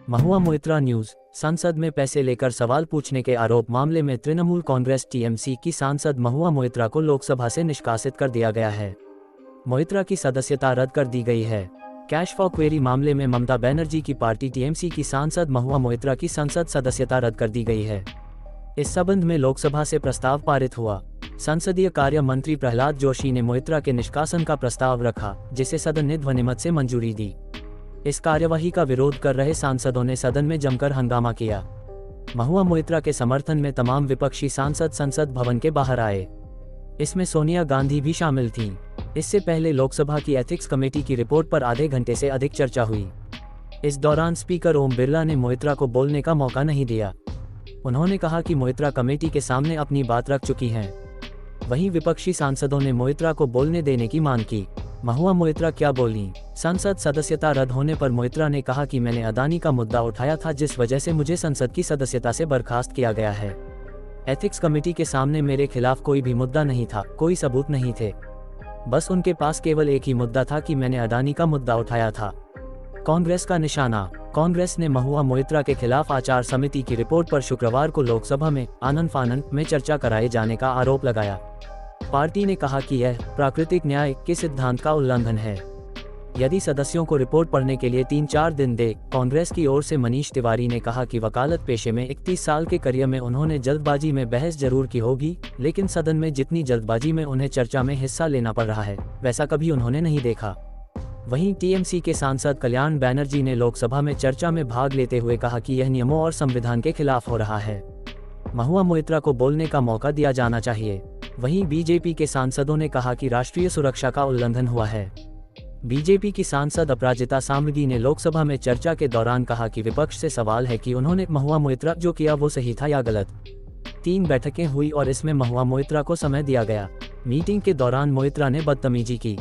Mahua Moitra news. संसद में पैसे लेकर सवाल पूछने के आरोप मामले में तृणमूल कांग्रेस टीएमसी की सांसद महुआ मोइत्रा को लोकसभा से निष्कासित कर दिया गया है। मोइत्रा की सदस्यता रद्द कर दी गई है। कैश फॉर क्वेरी मामले में ममता बनर्जी की पार्टी टीएमसी की सांसद महुआ मोइत्रा की संसद सदस्यता रद्द कर दी गई है। इस संबंध में लोकसभा से प्रस्ताव पारित हुआ। संसदीय कार्य मंत्री प्रहलाद जोशी ने मोइत्रा के निष्कासन का प्रस्ताव रखा, जिसे सदन ने ध्वनिमत से मंजूरी दी। इस कार्यवाही का विरोध कर रहे सांसदों ने सदन में जमकर हंगामा किया। महुआ मोइत्रा के समर्थन में तमाम विपक्षी सांसद संसद भवन के बाहर आए। इसमें सोनिया गांधी भी शामिल थीं। इससे पहले लोकसभा की एथिक्स कमेटी की रिपोर्ट पर आधे घंटे से अधिक चर्चा हुई। इस दौरान स्पीकर ओम बिरला ने मोइत्रा को बोलने का मौका नहीं दिया। उन्होंने कहा कि मोइत्रा कमेटी के सामने अपनी बात रख चुकी हैं। वहीं विपक्षी सांसदों ने मोइत्रा को बोलने देने की मांग की। महुआ मोइत्रा क्या बोलीं? संसद सदस्यता रद्द होने पर मोइत्रा ने कहा कि मैंने अदानी का मुद्दा उठाया था, जिस वजह से मुझे संसद की सदस्यता से बर्खास्त किया गया है। एथिक्स कमेटी के सामने मेरे खिलाफ कोई भी मुद्दा नहीं था, कोई सबूत नहीं थे। बस उनके पास केवल एक ही मुद्दा था कि मैंने अदानी का मुद्दा उठाया था। कांग्रेस का निशाना। कांग्रेस ने महुआ मोइत्रा के खिलाफ आचार समिति की रिपोर्ट पर शुक्रवार को लोकसभा में आनन फानन में चर्चा कराए जाने का आरोप लगाया। पार्टी ने कहा कि यह प्राकृतिक न्याय के सिद्धांत का उल्लंघन है। यदि सदस्यों को रिपोर्ट पढ़ने के लिए 3-4 दिन दे। कांग्रेस की ओर से मनीष तिवारी ने कहा कि वकालत पेशे में 31 साल के करियर में उन्होंने जल्दबाजी में बहस जरूर की होगी, लेकिन सदन में जितनी जल्दबाजी में उन्हें चर्चा में हिस्सा लेना पड़ रहा है, वैसा कभी उन्होंने नहीं देखा। वहीं टीएमसी के सांसद कल्याण बनर्जी ने लोकसभा में चर्चा में भाग लेते हुए कहा कि यह नियमों और संविधान के खिलाफ हो रहा है। महुआ मोइत्रा को बोलने का मौका दिया जाना चाहिए। वहीं बीजेपी के सांसदों ने कहा कि राष्ट्रीय सुरक्षा का उल्लंघन हुआ है। बीजेपी की सांसद अपराजिता सामगी ने लोकसभा में चर्चा के दौरान कहा कि विपक्ष से सवाल है कि उन्होंने महुआ मोइत्रा जो किया वो सही था या गलत। 3 बैठकें हुई और इसमें महुआ मोइत्रा को समय दिया गया। मीटिंग के दौरान मोइत्रा ने बदतमीजी की।